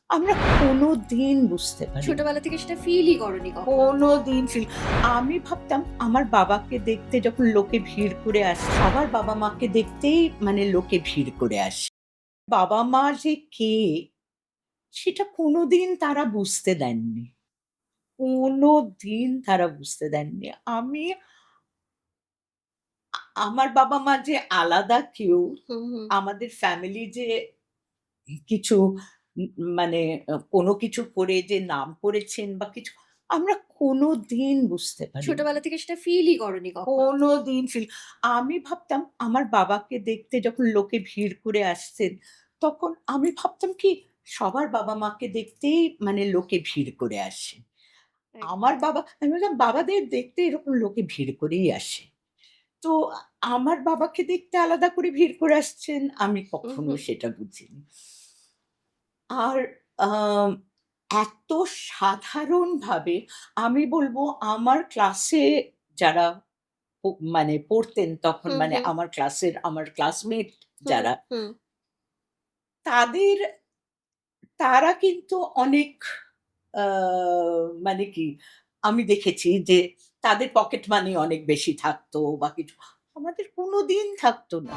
আমরা কোনোদিন বুঝতে পারিনি। ছোটবেলা থেকে সেটা ফিলই করনি কখনো। কোনোদিন আমি ভাবতাম আমার বাবাকে দেখতে যখন লোকে ভিড় করে আসে, সবার বাবা-মাকে দেখতেই মানে লোকে ভিড় করে আসে। বাবা-মা যে কে সেটা কোনোদিন তারা বুঝতে দেননি। কোনোদিন তারা বুঝতে দেননি। আমি আমার বাবা-মা যে আলাদা কেউ, হুম, হুম। আমাদের ফ্যামিলি যে কিছু মানে কোনো কিছু করে যে নাম করেছেন বা কিছু আমরা কোনোদিন বুঝতে পারিনি। ছোটবেলা থেকে সেটা ফিলই করনি কখনো। কোনোদিন আমি ভাবতাম আমার বাবাকে দেখতে যখন লোকে ভিড় করে আসছেন, তখন আমি ভাবতাম কি সবার বাবা-মাকে দেখতেই মানে লোকে ভিড় করে আসে। আমার একদম। বাবা আমি বললাম বাবাদের দেখতে এরকম লোকে ভিড় করেই আসে। তো আমার বাবাকে দেখতে আলাদা করে ভিড় করে আসছেন আমি হুম, কখনো হুম। সেটা বুঝিনি। আর আম এত সাধারণভাবে আমি বলব আমার ক্লাসে যারা প মানে পড়তেন তখন হুম, মানে হুম। আমার ক্লাসের আমার ক্লাসমেট হুম, যারা, হুম। তাদের তারা কিন্তু অনেক আ মানে কি আমি দেখেছি যে তাদের পকেট মানি অনেক বেশি থাকতো বা কিছু। আমাদের কোনদিন থাকতো না।